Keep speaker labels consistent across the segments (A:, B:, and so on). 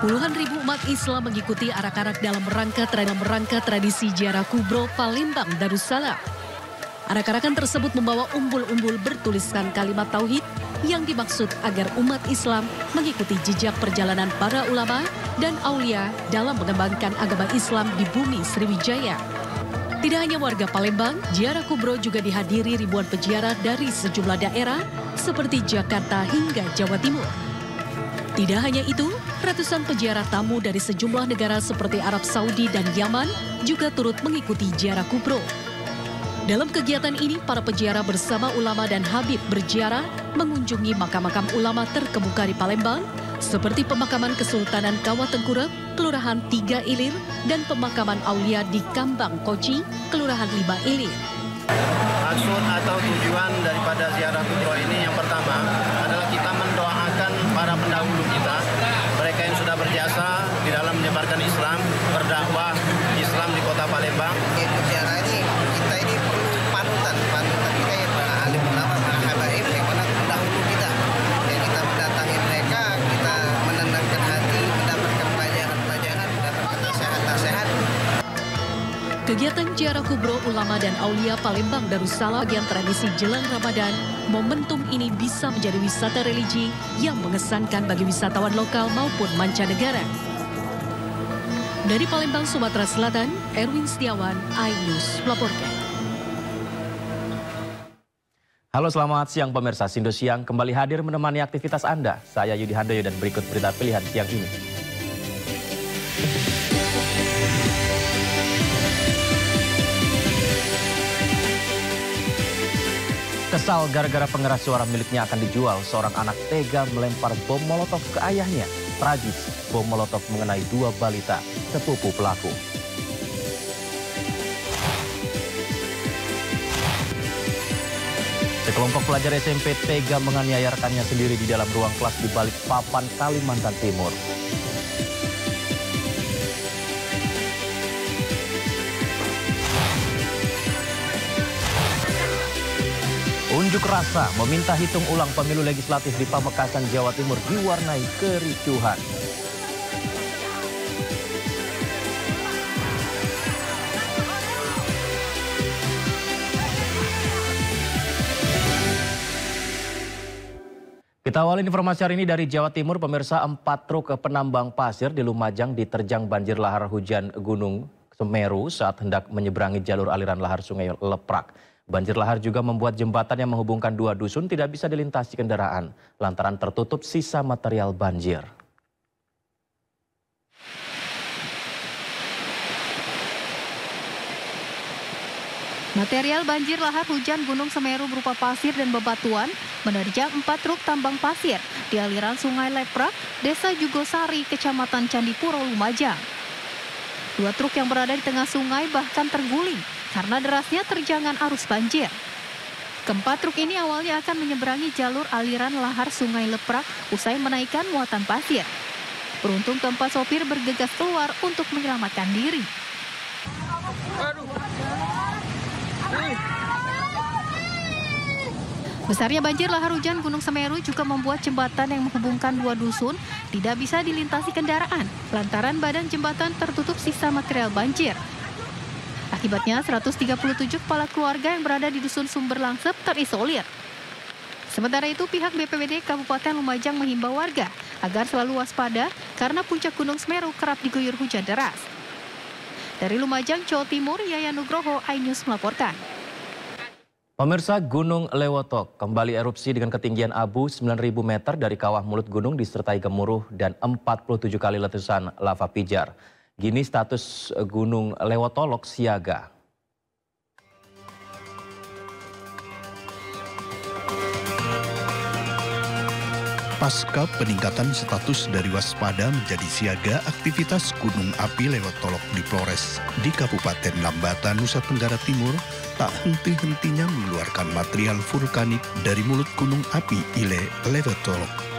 A: Puluhan ribu umat Islam mengikuti arak-arak dalam rangka tradisi Ziarah Kubro Palembang Darussalam. Arak-arakan tersebut membawa umbul-umbul bertuliskan kalimat tauhid yang dimaksud agar umat Islam mengikuti jejak perjalanan para ulama dan aulia dalam mengembangkan agama Islam di bumi Sriwijaya. Tidak hanya warga Palembang, Ziarah Kubro juga dihadiri ribuan peziarah dari sejumlah daerah seperti Jakarta hingga Jawa Timur. Tidak hanya itu, ratusan peziarah tamu dari sejumlah negara seperti Arab Saudi dan Yaman juga turut mengikuti Ziarah Kubro. Dalam kegiatan ini, para peziarah bersama ulama dan habib berziarah mengunjungi makam-makam ulama terkemuka di Palembang, seperti pemakaman Kesultanan Kawah Tengkurep, Kelurahan Tiga Ilir, dan pemakaman Aulia di Kambang Koci, Kelurahan Lima Ilir.
B: Maksud atau tujuan daripada Ziarah Kubro ini yang pertama adalah kita mendoakan para pendahulu kita, mereka yang sudah berjasa di dalam menyebarkan Islam, berdakwah Islam di kota Palembang.
C: Ziarah ini kita ini perlu panutan kita yang para alim ulama, para habaib yang mana pendahulu kita. Yang kita mendatangi mereka, kita menenangkan hati, mendapatkan pelajaran-pelajaran, mendapatkan nasihat-nasihat.
A: Kegiatan Ziarah Kubro Ulama dan Aulia Palembang Darussalam bagian tradisi jelang Ramadan, momentum ini bisa menjadi wisata religi yang mengesankan bagi wisatawan lokal maupun mancanegara. Dari Palembang, Sumatera Selatan, Erwin Setiawan, iNews melaporkan.
D: Halo, selamat siang pemirsa. Sindo Siang kembali hadir menemani aktivitas Anda. Saya Yudi Handoyo dan berikut berita pilihan siang ini. Kesal gara-gara pengeras suara miliknya akan dijual, seorang anak tega melempar bom molotov ke ayahnya. Tragis, bom molotov mengenai 2 balita, sepupu pelaku. Sekelompok pelajar SMP tega menganiaya rekannya sendiri di dalam ruang kelas di Balikpapan, Kalimantan Timur. Unjuk rasa meminta hitung ulang pemilu legislatif di Pamekasan, Jawa Timur diwarnai kericuhan. Kita awali informasi hari ini dari Jawa Timur. Pemirsa, 4 truk penambang pasir di Lumajang diterjang banjir lahar hujan Gunung Semeru saat hendak menyeberangi jalur aliran lahar Sungai Leprak. Banjir lahar juga membuat jembatan yang menghubungkan 2 dusun tidak bisa dilintasi kendaraan lantaran tertutup sisa material banjir.
E: Material banjir lahar hujan Gunung Semeru berupa pasir dan bebatuan menerjang 4 truk tambang pasir di aliran Sungai Leprak, Desa Jugosari, Kecamatan Candipuro, Lumajang. 2 truk yang berada di tengah sungai bahkan terguling karena derasnya terjangan arus banjir. Keempat truk ini awalnya akan menyeberangi jalur aliran lahar Sungai Leprak usai menaikkan muatan pasir. Beruntung keempat sopir bergegas keluar untuk menyelamatkan diri. Besarnya banjir lahar hujan Gunung Semeru juga membuat jembatan yang menghubungkan 2 dusun tidak bisa dilintasi kendaraan lantaran badan jembatan tertutup sisa material banjir. Akibatnya 137 kepala keluarga yang berada di dusun Sumber Langsep terisolir. Sementara itu pihak BPBD Kabupaten Lumajang menghimbau warga agar selalu waspada karena puncak Gunung Semeru kerap diguyur hujan deras. Dari Lumajang, Jawa Timur, Yayan Nugroho, iNews melaporkan.
D: Pemirsa, Gunung Lewotok kembali erupsi dengan ketinggian abu 9.000 meter dari kawah mulut gunung disertai gemuruh dan 47 kali letusan lava pijar. Gini status Gunung Lewotolok siaga.
F: Pasca peningkatan status dari waspada menjadi siaga, aktivitas Gunung Api Lewotolok di Flores di Kabupaten Lambata, Nusa Tenggara Timur tak henti-hentinya mengeluarkan material vulkanik dari mulut Gunung Api Ile Lewotolok.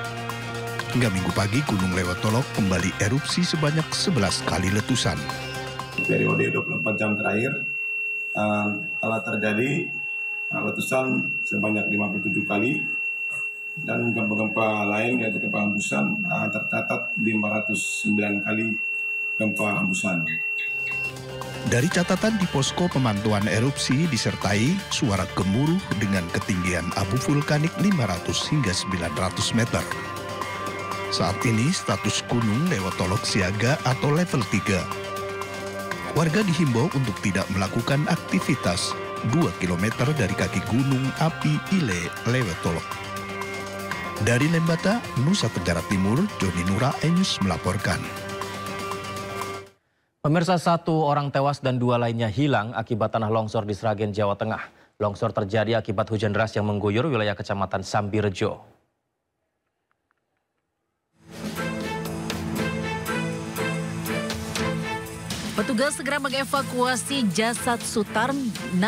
F: Hingga Minggu pagi, Gunung Lewotolok kembali erupsi sebanyak 11 kali letusan.
G: Periode 24 jam terakhir telah terjadi letusan sebanyak 57 kali dan gempa-gempa lain yaitu gempa hembusan tercatat 509 kali gempa hembusan.
F: Dari catatan di posko pemantauan erupsi disertai suara gemuruh dengan ketinggian abu vulkanik 500 hingga 900 meter. Saat ini status gunung Lewotolok siaga atau level 3. Warga dihimbau untuk tidak melakukan aktivitas 2 km dari kaki gunung api Ile Lewotolok. Dari Lembata, Nusa Tenggara Timur, Joni Nura, News melaporkan.
D: Pemirsa, 1 orang tewas dan 2 lainnya hilang akibat tanah longsor di Sragen, Jawa Tengah. Longsor terjadi akibat hujan deras yang mengguyur wilayah Kecamatan Sambirejo.
H: Petugas segera mengevakuasi jasad Sutar, 65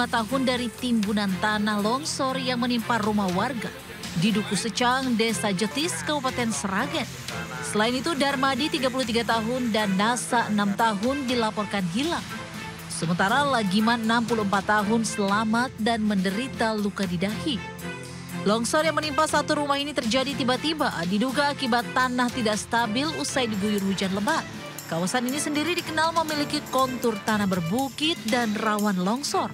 H: tahun dari timbunan tanah longsor yang menimpa rumah warga di Duku Secang, Desa Jetis, Kabupaten Sragen. Selain itu, Darmadi 33 tahun dan Nasa 6 tahun dilaporkan hilang. Sementara Lagiman 64 tahun selamat dan menderita luka di dahi. Longsor yang menimpa 1 rumah ini terjadi tiba-tiba, diduga akibat tanah tidak stabil usai diguyur hujan lebat. Kawasan ini sendiri dikenal memiliki kontur tanah berbukit dan rawan longsor.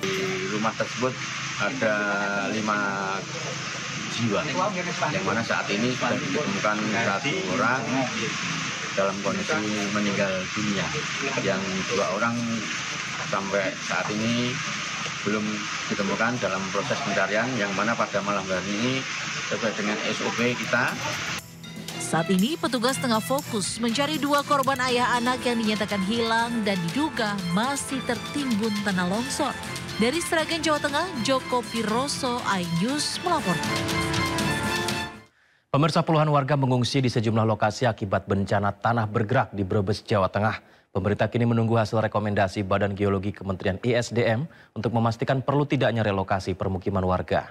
B: Di rumah tersebut ada 5 jiwa, yang mana saat ini sudah ditemukan 1 orang dalam kondisi meninggal dunia. Yang 2 orang sampai saat ini belum ditemukan dalam proses pencarian, yang mana pada malam hari ini sesuai dengan SOP kita.
H: Saat ini petugas tengah fokus mencari 2 korban ayah anak yang dinyatakan hilang dan diduga masih tertimbun tanah longsor. Dari Sragen, Jawa Tengah, Joko Piroso, iNews melaporkan.
D: Pemirsa, puluhan warga mengungsi di sejumlah lokasi akibat bencana tanah bergerak di Brebes, Jawa Tengah. Pemerintah kini menunggu hasil rekomendasi Badan Geologi Kementerian ISDM untuk memastikan perlu tidaknya relokasi permukiman warga.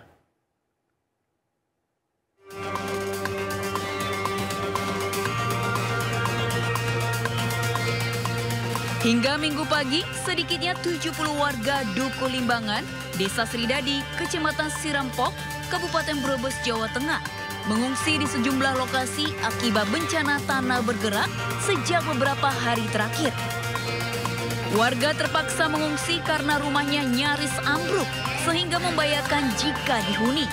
I: Hingga Minggu pagi, sedikitnya 70 warga Duku Limbangan, Desa Sridadi, Kecamatan Sirampok, Kabupaten Brebes, Jawa Tengah, mengungsi di sejumlah lokasi akibat bencana tanah bergerak sejak beberapa hari terakhir. Warga terpaksa mengungsi karena rumahnya nyaris ambruk, sehingga membahayakan jika dihuni.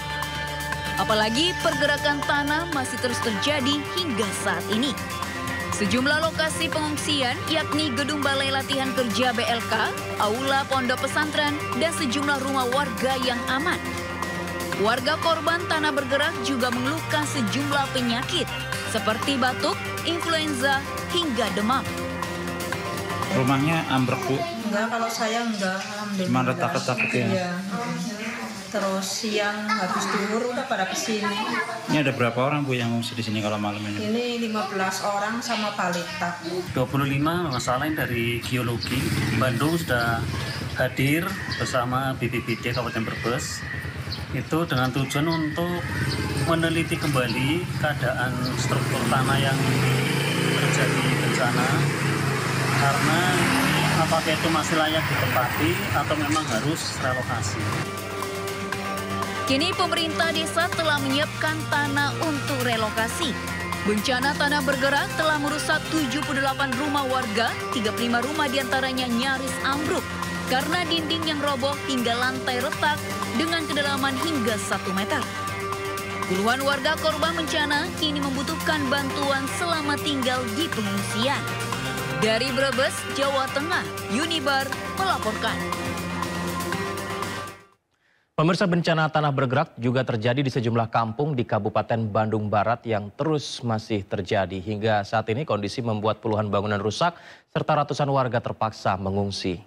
I: Apalagi pergerakan tanah masih terus terjadi hingga saat ini. Sejumlah lokasi pengungsian yakni Gedung Balai Latihan Kerja BLK, Aula Pondok Pesantren, dan sejumlah rumah warga yang aman. Warga korban tanah bergerak juga mengeluhkan sejumlah penyakit seperti batuk, influenza, hingga demam.
J: Rumahnya ambruk, Bu?
K: Enggak, kalau saya enggak, alhamdulillah.
J: Cuma retak-retak ya?
K: Iya. Terus siang habis duhur udah pada kesini.
J: Ini ada berapa orang, Bu, yang ngungsi di sini kalau malam ini?
K: Ini 15 orang sama balita.
L: 25 masalah dari geologi. Bandung sudah hadir bersama BPBD Kabupaten Brebes. Itu dengan tujuan untuk meneliti kembali keadaan struktur tanah yang terjadi bencana. Karena apakah itu masih layak ditempati atau memang harus relokasi.
I: Kini pemerintah desa telah menyiapkan tanah untuk relokasi. Bencana tanah bergerak telah merusak 78 rumah warga, 35 rumah diantaranya nyaris ambruk karena dinding yang roboh hingga lantai retak dengan kedalaman hingga 1 meter. Puluhan warga korban bencana kini membutuhkan bantuan selama tinggal di pengungsian. Dari Brebes, Jawa Tengah, Unibar melaporkan.
D: Pemirsa, bencana tanah bergerak juga terjadi di sejumlah kampung di Kabupaten Bandung Barat yang terus masih terjadi. Hingga saat ini kondisi membuat puluhan bangunan rusak serta ratusan warga terpaksa mengungsi.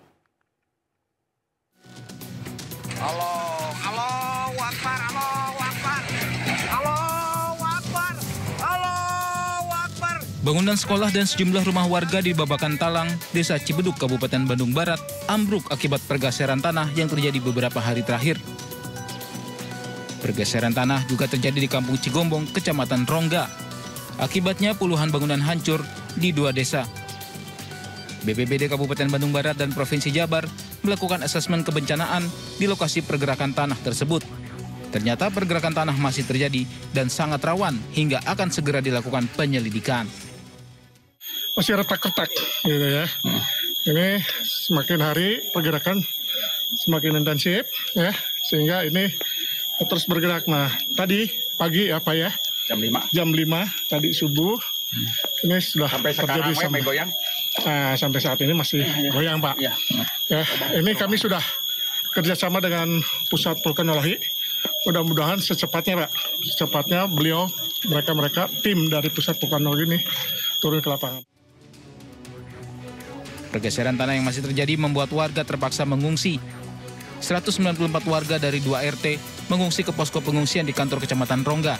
M: Bangunan sekolah dan sejumlah rumah warga di Babakan Talang, Desa Cibeduk, Kabupaten Bandung Barat, ambruk akibat pergeseran tanah yang terjadi beberapa hari terakhir. Pergeseran tanah juga terjadi di Kampung Cigombong, Kecamatan Rongga. Akibatnya puluhan bangunan hancur di 2 desa. BPBD Kabupaten Bandung Barat dan Provinsi Jabar melakukan asesmen kebencanaan di lokasi pergerakan tanah tersebut. Ternyata pergerakan tanah masih terjadi dan sangat rawan hingga akan segera dilakukan penyelidikan.
N: Masih retak-retak gitu ya. Ini semakin hari pergerakan semakin intensif ya, sehingga ini terus bergerak. Nah, tadi pagi apa ya? Jam 5 tadi subuh. Ini sudah sampai terjadi sampai goyang. Nah, sampai saat ini masih goyang, Pak. Ya, ini kami sudah kerjasama dengan Pusat Vulkanologi. Mudah-mudahan secepatnya, Pak. Secepatnya mereka tim dari Pusat Vulkanologi ini turun ke lapangan.
M: Pergeseran tanah yang masih terjadi membuat warga terpaksa mengungsi. 194 warga dari 2 RT mengungsi ke posko pengungsian di kantor Kecamatan Rongga.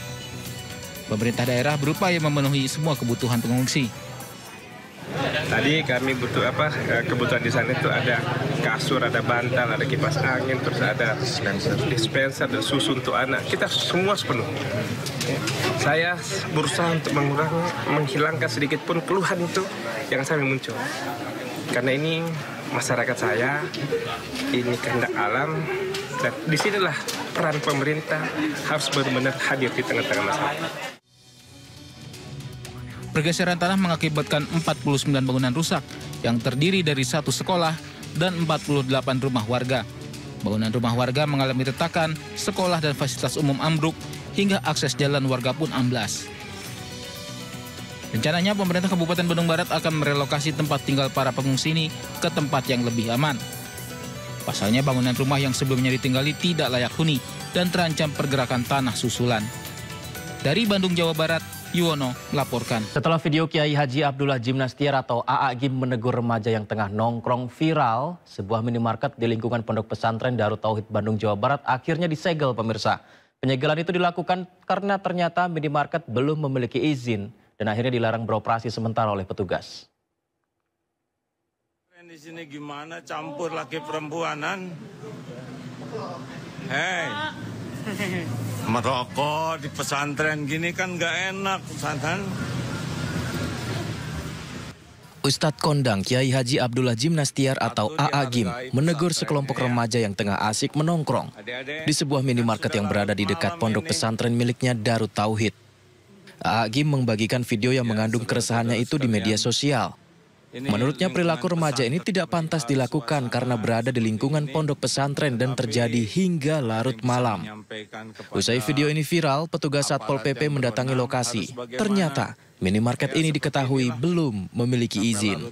M: Pemerintah daerah berupaya memenuhi semua kebutuhan pengungsi.
O: Tadi kami butuh kebutuhan di sana itu ada kasur, ada bantal, ada kipas angin, terus ada dispenser dan susu untuk anak. Kita semua sepenuh. Saya berusaha untuk menghilangkan sedikit pun keluhan itu yang sampai muncul. Karena ini masyarakat saya, ini kehendak alam, dan disinilah peran pemerintah harus benar-benar hadir di tengah-tengah masyarakat.
M: Pergeseran tanah mengakibatkan 49 bangunan rusak yang terdiri dari 1 sekolah dan 48 rumah warga. Bangunan rumah warga mengalami retakan, sekolah dan fasilitas umum ambruk, hingga akses jalan warga pun amblas. Rencananya pemerintah Kabupaten Bandung Barat akan merelokasi tempat tinggal para pengungsi ini ke tempat yang lebih aman. Pasalnya bangunan rumah yang sebelumnya ditinggali tidak layak huni dan terancam pergerakan tanah susulan. Dari Bandung, Jawa Barat, Yuwono melaporkan.
D: Setelah video Kiai Haji Abdullah Jimnastiar atau AA Gim menegur remaja yang tengah nongkrong viral, sebuah minimarket di lingkungan Pondok Pesantren Darut Tauhid Bandung, Jawa Barat akhirnya disegel, pemirsa. Penyegelan itu dilakukan karena ternyata minimarket belum memiliki izin dan akhirnya dilarang beroperasi sementara oleh petugas.
P: Di sini gimana campur laki perempuanan? Hei, merokok di pesantren gini kan nggak enak, pesantren.
Q: Ustadz Kondang Kiai Haji Abdullah Jimnastiar atau AA Gim menegur sekelompok remaja yang tengah asik menongkrong di sebuah minimarket yang berada di dekat pondok pesantren miliknya Darut Tauhid. AA Gim membagikan video yang mengandung keresahannya itu di media sosial. Menurutnya perilaku remaja ini tidak pantas dilakukan karena berada di lingkungan pondok pesantren dan terjadi hingga larut malam. Usai video ini viral, petugas Satpol PP mendatangi lokasi. Ternyata minimarket ini diketahui belum memiliki izin.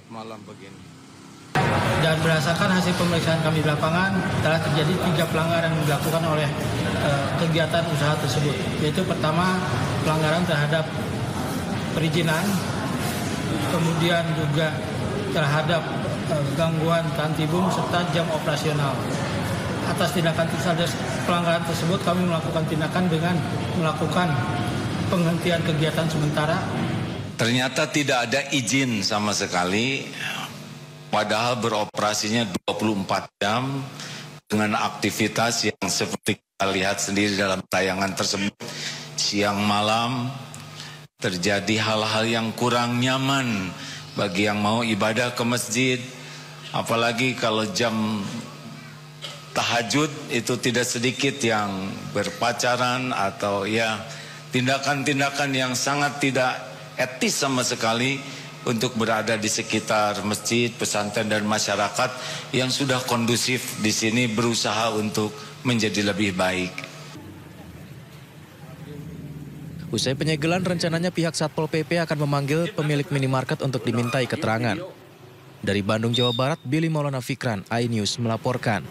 R: Dan berdasarkan hasil pemeriksaan kami di lapangan, telah terjadi 3 pelanggaran yang dilakukan oleh kegiatan usaha tersebut. Yaitu pertama, pelanggaran terhadap perizinan, kemudian juga terhadap gangguan tantibum serta jam operasional. Atas tindakan pelanggaran tersebut, kami melakukan tindakan dengan melakukan penghentian kegiatan sementara.
S: Ternyata tidak ada izin sama sekali. Padahal beroperasinya 24 jam dengan aktivitas yang seperti kita lihat sendiri dalam tayangan tersebut. Siang malam terjadi hal-hal yang kurang nyaman bagi yang mau ibadah ke masjid. Apalagi kalau jam tahajud itu tidak sedikit yang berpacaran atau ya tindakan-tindakan yang sangat tidak etis sama sekali untuk berada di sekitar masjid, pesantren dan masyarakat yang sudah kondusif di sini berusaha untuk menjadi lebih baik.
Q: Usai penyegelan, rencananya pihak Satpol PP akan memanggil pemilik minimarket untuk dimintai keterangan. Dari Bandung, Jawa Barat, Billy Maulana Fikran, iNews melaporkan.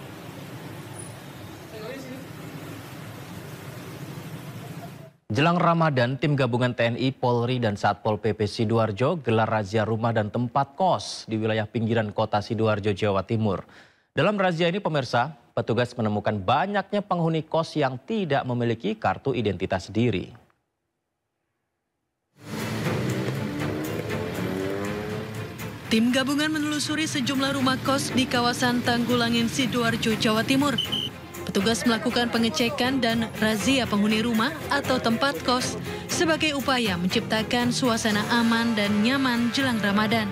D: Jelang Ramadan, tim gabungan TNI, Polri, dan Satpol PP Sidoarjo gelar razia rumah dan tempat kos di wilayah pinggiran kota Sidoarjo, Jawa Timur. Dalam razia ini, pemirsa, petugas menemukan banyaknya penghuni kos yang tidak memiliki kartu identitas diri.
A: Tim gabungan menelusuri sejumlah rumah kos di kawasan Tanggulangin, Sidoarjo, Jawa Timur. Petugas melakukan pengecekan dan razia penghuni rumah atau tempat kos sebagai upaya menciptakan suasana aman dan nyaman jelang Ramadan.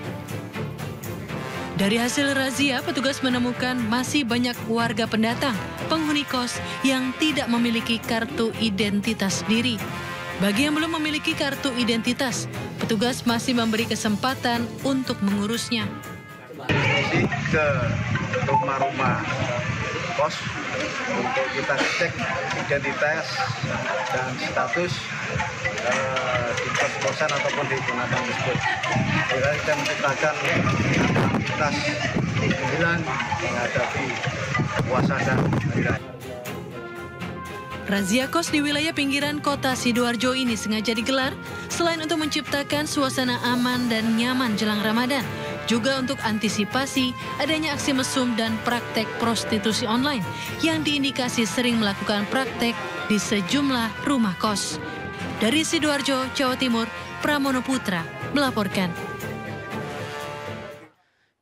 A: Dari hasil razia, petugas menemukan masih banyak warga pendatang,
T: penghuni kos yang tidak memiliki kartu identitas diri. Bagi yang belum memiliki kartu identitas, petugas masih memberi kesempatan untuk mengurusnya.
U: Ke rumah-rumah kos untuk kita cek identitas dan status di kos-kosan ataupun di penataan tersebut. Kita menciptakan aktivitas hiburan menghadapi puasa dan hari raya.
T: Razia kos di wilayah pinggiran kota Sidoarjo ini sengaja digelar selain untuk menciptakan suasana aman dan nyaman jelang Ramadan, juga untuk antisipasi adanya aksi mesum dan praktek prostitusi online yang diindikasi sering melakukan praktek di sejumlah rumah kos. Dari Sidoarjo, Jawa Timur, Pramono Putra melaporkan.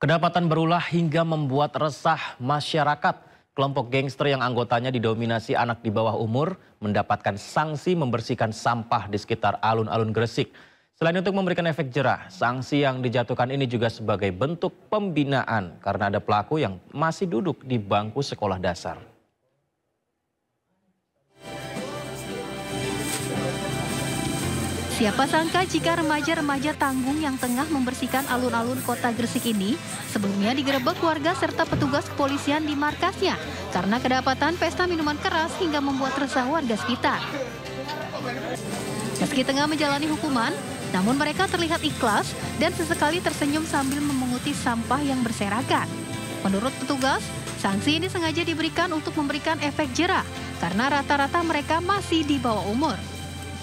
D: Kedapatan berulah hingga membuat resah masyarakat. Kelompok gangster yang anggotanya didominasi anak di bawah umur mendapatkan sanksi membersihkan sampah di sekitar alun-alun Gresik. Selain untuk memberikan efek jerah, sanksi yang dijatuhkan ini juga sebagai bentuk pembinaan karena ada pelaku yang masih duduk di bangku sekolah dasar.
E: Siapa sangka jika remaja-remaja tanggung yang tengah membersihkan alun-alun kota Gresik ini sebelumnya digerebek warga serta petugas kepolisian di markasnya karena kedapatan pesta minuman keras hingga membuat resah warga sekitar. Meski tengah menjalani hukuman, namun mereka terlihat ikhlas dan sesekali tersenyum sambil memunguti sampah yang berserakan. Menurut petugas, sanksi ini sengaja diberikan untuk memberikan efek jerah karena rata-rata mereka masih di bawah umur.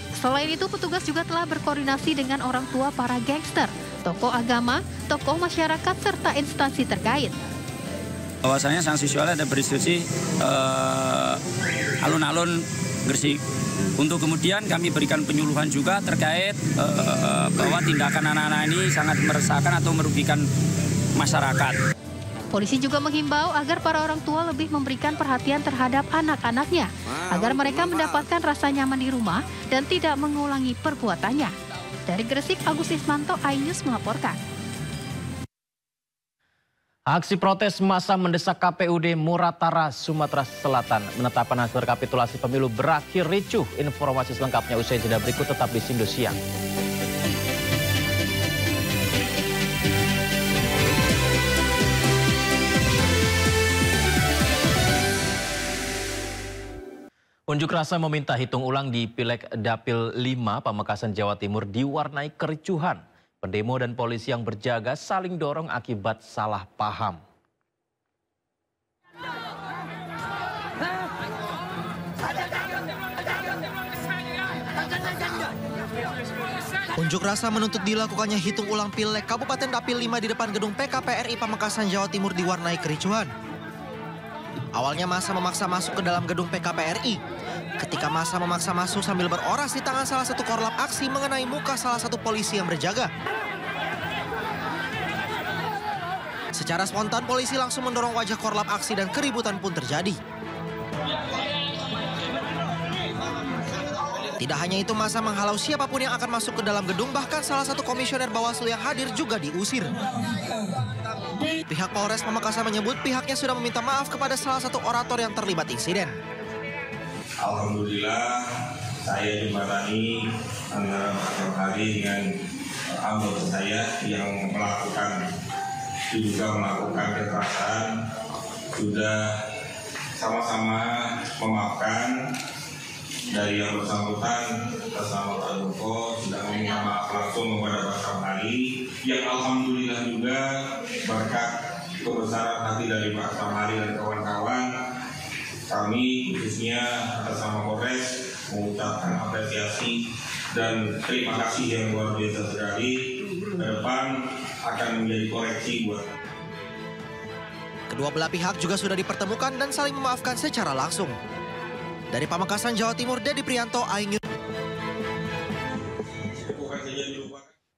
E: Selain itu, petugas juga telah berkoordinasi dengan orang tua para gangster, tokoh agama, tokoh masyarakat, serta instansi terkait.
V: Bahwasanya sanksi sosial ada berinstitusi alun-alun Gresik. Untuk kemudian kami berikan penyuluhan juga terkait bahwa tindakan anak-anak ini sangat meresahkan atau merugikan masyarakat.
E: Polisi juga menghimbau agar para orang tua lebih memberikan perhatian terhadap anak-anaknya, agar mereka mendapatkan rasa nyaman di rumah dan tidak mengulangi perbuatannya. Dari Gresik, Agus Ismanto, iNews melaporkan.
D: Aksi protes massa mendesak KPUD Muratara, Sumatera Selatan menetapkan hasil rekapitulasi pemilu berakhir ricuh. Informasi selengkapnya usai jeda berikut, tetap di Sindo Siang. Unjuk rasa meminta hitung ulang di Pileg Dapil 5 Pamekasan, Jawa Timur diwarnai kericuhan. Pendemo dan polisi yang berjaga saling dorong akibat salah paham.
W: Unjuk rasa menuntut dilakukannya hitung ulang Pileg Kabupaten Dapil 5 di depan gedung PKPRI Pamekasan, Jawa Timur diwarnai kericuhan. Awalnya massa memaksa masuk ke dalam gedung PKPRI. Ketika massa memaksa masuk sambil berorasi, tangan salah satu korlap aksi mengenai muka salah satu polisi yang berjaga. Secara spontan polisi langsung mendorong wajah korlap aksi dan keributan pun terjadi. Tidak hanya itu, massa menghalau siapapun yang akan masuk ke dalam gedung, bahkan salah satu komisioner Bawaslu yang hadir juga diusir. Pihak Polres Pamekasan menyebut pihaknya sudah meminta maaf kepada salah satu orator yang terlibat insiden.
G: Alhamdulillah, saya jembatani antara Pak Hari dengan anggota saya yang diduga melakukan kekerasan, sudah sama-sama memaafkan. Dari yang bersangkutan bersama Pak Joko sudah meminta maaf langsung kepada Pak Hari, yang alhamdulillah juga berkat kebesaran hati dari Pak Samari dan kawan-kawan, kami khususnya atas nama Polres mengucapkan apresiasi dan terima kasih yang luar biasa sekali. Ke depan akan menjadi koreksi buat.
W: Kedua belah pihak juga sudah dipertemukan dan saling memaafkan secara langsung. Dari Pamekasan, Jawa Timur, Dedi Prianto, iNews.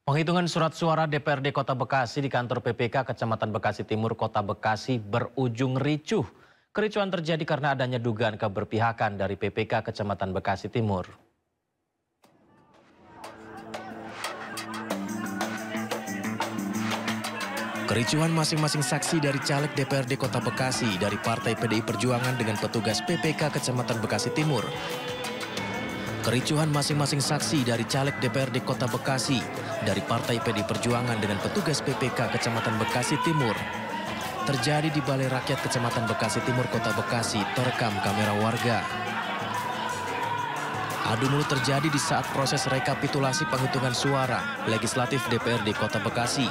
D: Penghitungan surat suara DPRD Kota Bekasi di kantor PPK Kecamatan Bekasi Timur, Kota Bekasi berujung ricuh. Kericuhan terjadi karena adanya dugaan keberpihakan dari PPK Kecamatan Bekasi Timur.
Q: Kericuhan masing-masing saksi dari caleg DPRD Kota Bekasi dari Partai PDI Perjuangan dengan petugas PPK Kecamatan Bekasi Timur. Kericuhan masing-masing saksi dari caleg DPRD Kota Bekasi dari Partai PDI Perjuangan dengan petugas PPK Kecamatan Bekasi Timur terjadi di Balai Rakyat Kecamatan Bekasi Timur Kota Bekasi terekam kamera warga. Adu mulut terjadi di saat proses rekapitulasi penghitungan suara legislatif DPRD Kota Bekasi.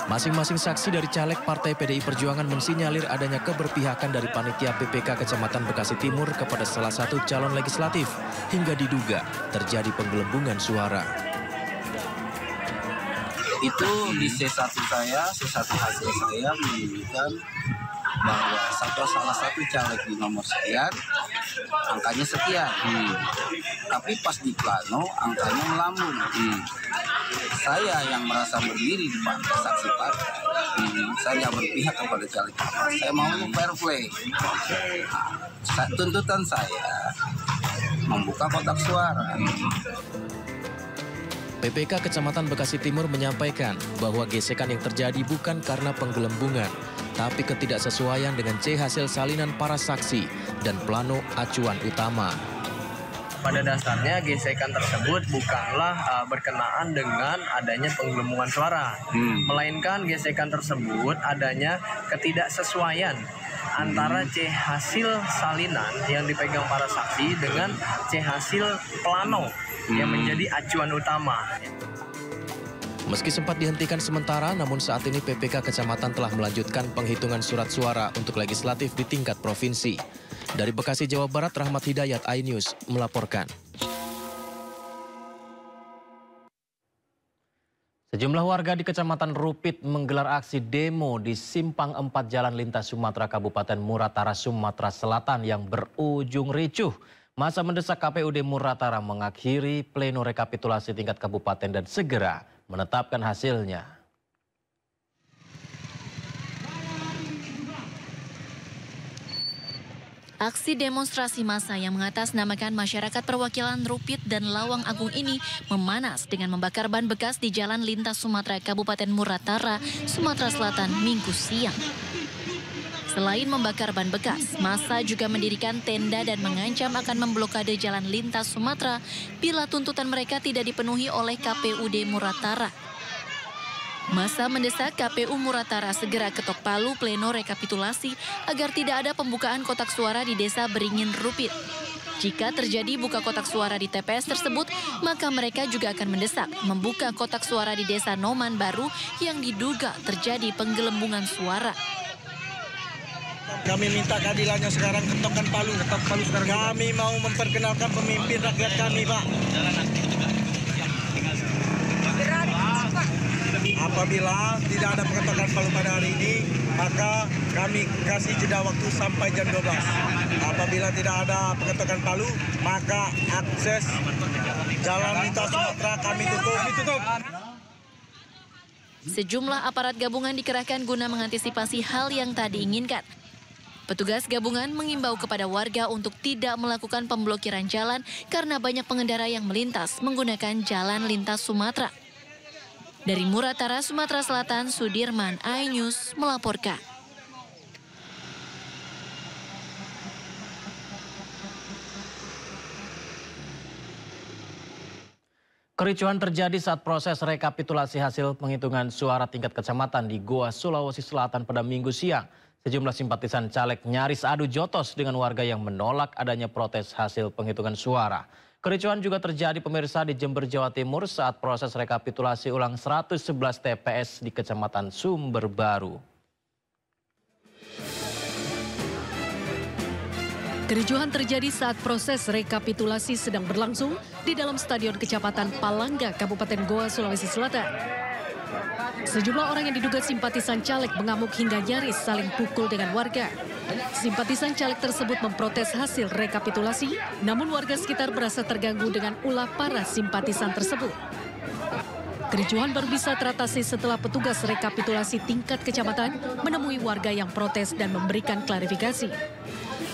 Q: Masing-masing saksi dari caleg Partai PDI Perjuangan mensinyalir adanya keberpihakan dari panitia PPK Kecamatan Bekasi Timur kepada salah satu calon legislatif hingga diduga terjadi penggelembungan suara.
B: Itu di C1 hasil saya menunjukkan bahwa salah satu caleg di nomor sekian, angkanya sekian. Tapi pas di plano, angkanya melambung. Saya yang merasa berdiri di partai saksi partai, saya nggak berpihak kepada caleg partai. Saya mau fair play. Tuntutan saya membuka kotak suara.
Q: PPK Kecamatan Bekasi Timur menyampaikan bahwa gesekan yang terjadi bukan karena penggelembungan, tapi ketidaksesuaian dengan C hasil salinan para saksi dan plano acuan utama.
C: Pada dasarnya gesekan tersebut bukanlah berkenaan dengan adanya penggelembungan suara, melainkan gesekan tersebut adanya ketidaksesuaian antara C hasil salinan yang dipegang para saksi dengan C hasil plano yang menjadi acuan utama.
Q: Meski sempat dihentikan sementara, namun saat ini PPK Kecamatan telah melanjutkan penghitungan surat suara untuk legislatif di tingkat provinsi. Dari Bekasi, Jawa Barat, Rahmat Hidayat, iNews melaporkan.
D: Sejumlah warga di Kecamatan Rupit menggelar aksi demo di Simpang 4 Jalan Lintas Sumatera Kabupaten Muratara, Sumatera Selatan yang berujung ricuh. Masa mendesak KPUD Muratara mengakhiri pleno rekapitulasi tingkat kabupaten dan segera menetapkan hasilnya.
F: Aksi demonstrasi massa yang mengatasnamakan masyarakat perwakilan Rupit dan Lawang Agung ini memanas dengan membakar ban bekas di Jalan Lintas Sumatera Kabupaten Muratara, Sumatera Selatan Minggu siang. Selain membakar ban bekas, massa juga mendirikan tenda dan mengancam akan memblokade Jalan Lintas Sumatera bila tuntutan mereka tidak dipenuhi oleh KPUD Muratara. Massa mendesak KPU Muratara segera ketok palu pleno rekapitulasi agar tidak ada pembukaan kotak suara di Desa Beringin Rupit. Jika terjadi buka kotak suara di TPS tersebut, maka mereka juga akan mendesak membuka kotak suara di Desa Noman Baru yang diduga terjadi penggelembungan suara.
X: Kami minta keadilannya sekarang, ketok palu sekarang. Kami mau memperkenalkan pemimpin rakyat kami, Pak. Apabila tidak ada pengetukan palu pada hari ini, maka kami kasih jeda waktu sampai jam 12. Apabila tidak ada pengetukan palu, maka akses Jalan Lintas Sumatera kami tutup.
F: Sejumlah aparat gabungan dikerahkan guna mengantisipasi hal yang tak diinginkan. Petugas gabungan mengimbau kepada warga untuk tidak melakukan pemblokiran jalan karena banyak pengendara yang melintas menggunakan Jalan Lintas Sumatera. Dari Muratara, Sumatera Selatan, Sudirman, iNews melaporkan.
D: Kericuhan terjadi saat proses rekapitulasi hasil penghitungan suara tingkat kecamatan di Goa, Sulawesi Selatan pada Minggu siang. Sejumlah simpatisan caleg nyaris adu jotos dengan warga yang menolak adanya protes hasil penghitungan suara. Kericuhan juga terjadi pemirsa di Jember, Jawa Timur saat proses rekapitulasi ulang 111 TPS di Kecamatan Sumber Baru.
A: Kericuhan terjadi saat proses rekapitulasi sedang berlangsung di dalam Stadion Kecamatan Palangga, Kabupaten Goa, Sulawesi Selatan. Sejumlah orang yang diduga simpatisan caleg mengamuk hingga nyaris saling pukul dengan warga. Simpatisan caleg tersebut memprotes hasil rekapitulasi, namun warga sekitar merasa terganggu dengan ulah para simpatisan tersebut. Kericuhan baru bisa teratasi setelah petugas rekapitulasi tingkat kecamatan menemui warga yang protes dan memberikan klarifikasi.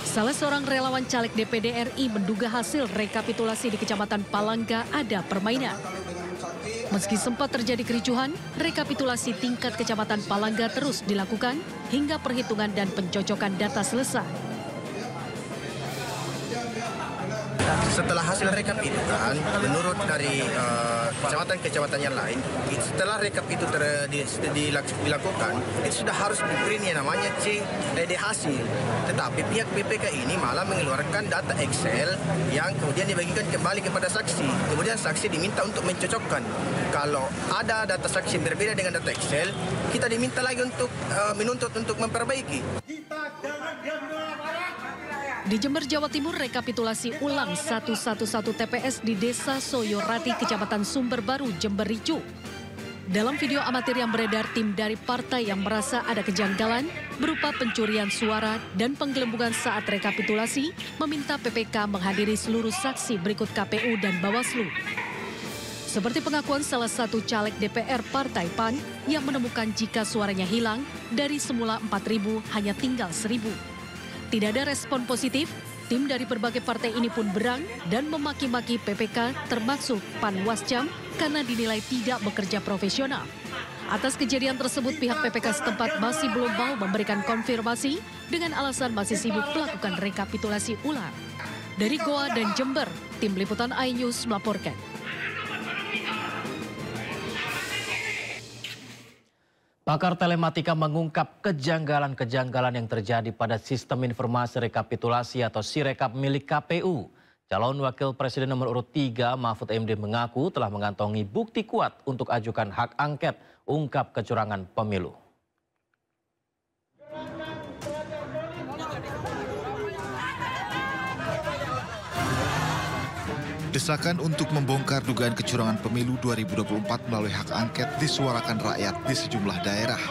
A: Salah seorang relawan caleg DPD RI menduga hasil rekapitulasi di Kecamatan Palangga ada permainan. Meski sempat terjadi kericuhan, rekapitulasi tingkat kecamatan Palangga terus dilakukan hingga perhitungan dan pencocokan data selesai.
H: Setelah hasil rekap itu kan, menurut dari kecamatan-kecamatan yang lain, setelah rekap itu dilakukan, itu sudah harus diprint yang namanya CDD hasil. Tetapi pihak BPK ini malah mengeluarkan data Excel yang kemudian dibagikan kembali kepada saksi. Kemudian saksi diminta untuk mencocokkan. Kalau ada data saksi yang berbeda dengan data Excel, kita diminta lagi untuk menuntut untuk memperbaiki.
A: Di Jember, Jawa Timur, rekapitulasi ulang 111 TPS di Desa Soyorati, Kecamatan Sumber Baru, Jember ricuh. Dalam video amatir yang beredar, tim dari partai yang merasa ada kejanggalan berupa pencurian suara dan penggelembungan saat rekapitulasi meminta PPK menghadiri seluruh saksi berikut KPU dan Bawaslu. Seperti pengakuan salah satu caleg DPR Partai PAN yang menemukan jika suaranya hilang dari semula 4.000 hanya tinggal 1.000. Tidak ada respon positif, tim dari berbagai partai ini pun berang dan memaki-maki PPK termasuk Panwascam karena dinilai tidak bekerja profesional. Atas kejadian tersebut, pihak PPK setempat masih belum mau memberikan konfirmasi dengan alasan masih sibuk melakukan rekapitulasi ulang. Dari Goa dan Jember, tim liputan iNews melaporkan.
D: Pakar telematika mengungkap kejanggalan-kejanggalan yang terjadi pada sistem informasi rekapitulasi atau Sirekap milik KPU. Calon Wakil Presiden nomor urut 3 Mahfud MD mengaku telah mengantongi bukti kuat untuk ajukan hak angket ungkap kecurangan pemilu.
J: Desakan untuk membongkar dugaan kecurangan pemilu 2024 melalui hak angket disuarakan rakyat di sejumlah daerah.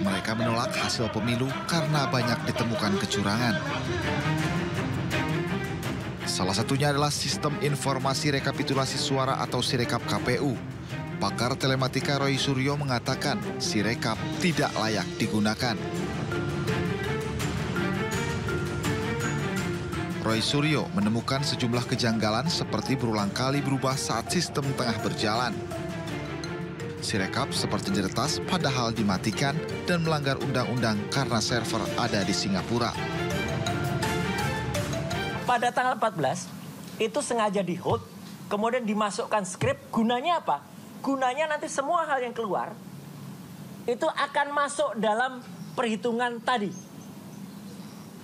J: Mereka menolak hasil pemilu karena banyak ditemukan kecurangan. Salah satunya adalah sistem informasi rekapitulasi suara atau Sirekap KPU. Pakar telematika Roy Suryo mengatakan Sirekap tidak layak digunakan. Roy Suryo menemukan sejumlah kejanggalan seperti berulang kali berubah saat sistem tengah berjalan. Sirekap seperti diretas padahal dimatikan dan melanggar undang-undang karena server ada di Singapura.
K: Pada tanggal 14 itu sengaja di-hold, kemudian dimasukkan skrip. Gunanya apa? Gunanya nanti semua hal yang keluar itu akan masuk dalam perhitungan tadi.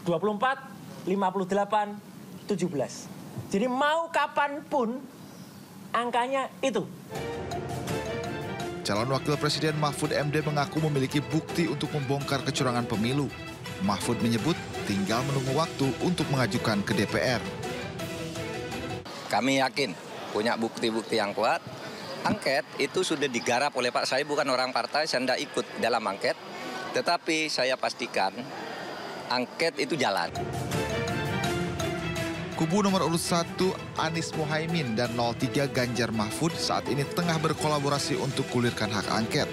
K: 24 58, 17. Jadi mau kapanpun angkanya itu.
J: Calon Wakil Presiden Mahfud MD mengaku memiliki bukti untuk membongkar kecurangan pemilu. Mahfud menyebut tinggal menunggu waktu untuk mengajukan ke DPR.
L: Kami yakin punya bukti-bukti yang kuat. Angket itu sudah digarap oleh Pak. Saya bukan orang partai, saya tidak ikut dalam angket. Tetapi saya pastikan angket itu jalan.
J: Kubu nomor urut 1 Anies Mohaimin dan 03 Ganjar Mahfud saat ini tengah berkolaborasi untuk gulirkan hak angket.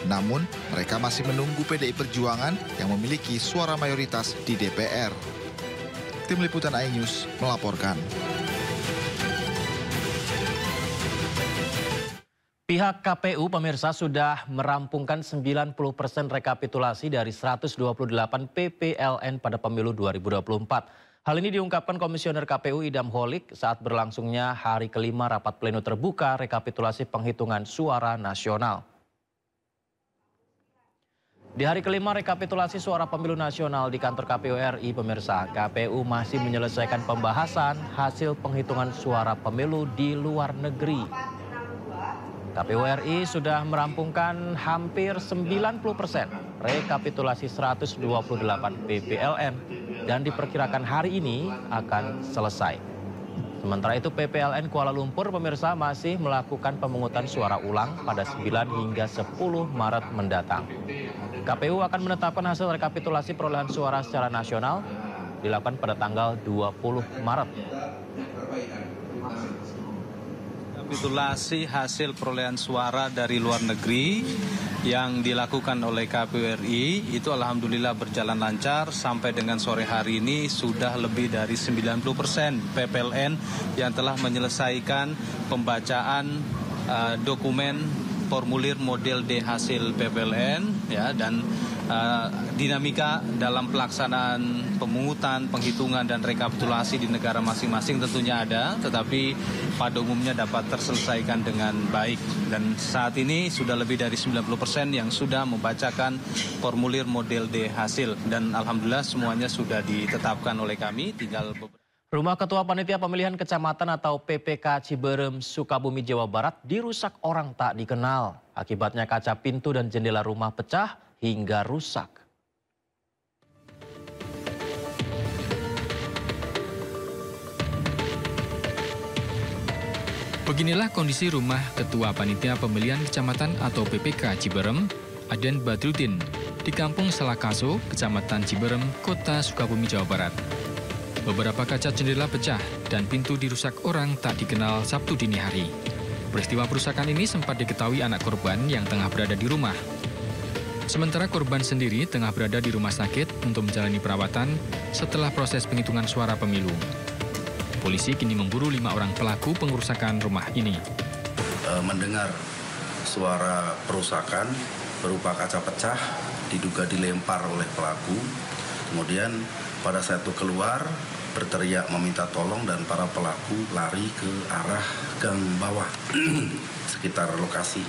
J: Namun, mereka masih menunggu PDI Perjuangan yang memiliki suara mayoritas di DPR. Tim Liputan iNews melaporkan.
D: Pihak KPU pemirsa sudah merampungkan 90% rekapitulasi dari 128 PPLN pada pemilu 2024. Hal ini diungkapkan Komisioner KPU Idam Holik saat berlangsungnya hari kelima rapat pleno terbuka rekapitulasi penghitungan suara nasional. Di hari kelima rekapitulasi suara pemilu nasional di kantor KPU RI pemirsa, KPU masih menyelesaikan pembahasan hasil penghitungan suara pemilu di luar negeri. KPU RI sudah merampungkan hampir 90% rekapitulasi 128 PPLN dan diperkirakan hari ini akan selesai. Sementara itu PPLN Kuala Lumpur pemirsa masih melakukan pemungutan suara ulang pada 9 hingga 10 Maret mendatang. KPU akan menetapkan hasil rekapitulasi perolehan suara secara nasional dilakukan pada tanggal 20 Maret.
I: rekapitulasi hasil perolehan suara dari luar negeri yang dilakukan oleh KPU RI itu alhamdulillah berjalan lancar. Sampai dengan sore hari ini sudah lebih dari 90% PPLN yang telah menyelesaikan pembacaan dokumen formulir model D hasil PPLN ya, dan dinamika dalam pelaksanaan pemungutan, penghitungan dan rekapitulasi di negara masing-masing tentunya ada, tetapi pada umumnya dapat terselesaikan dengan baik. Dan saat ini sudah lebih dari 90% yang sudah membacakan formulir model D hasil, dan alhamdulillah semuanya sudah ditetapkan oleh kami, tinggal beberapa.
D: Rumah Ketua Panitia Pemilihan Kecamatan atau PPK Ciberem, Sukabumi, Jawa Barat dirusak orang tak dikenal. Akibatnya kaca pintu dan jendela rumah pecah hingga rusak.
M: Beginilah kondisi rumah Ketua Panitia Pemilihan Kecamatan atau PPK Ciberem, Aden Badrudin, di Kampung Salakaso, Kecamatan Ciberem, Kota Sukabumi, Jawa Barat. Beberapa kaca jendela pecah dan pintu dirusak orang tak dikenal Sabtu dini hari. Peristiwa perusakan ini sempat diketahui anak korban yang tengah berada di rumah. Sementara korban sendiri tengah berada di rumah sakit untuk menjalani perawatan setelah proses penghitungan suara pemilu. Polisi kini memburu 5 orang pelaku pengerusakan rumah ini.
N: Mendengar suara perusakan berupa kaca pecah, diduga dilempar oleh pelaku. Kemudian pada saat itu keluar, berteriak meminta tolong dan para pelaku lari ke arah gang bawah sekitar lokasi.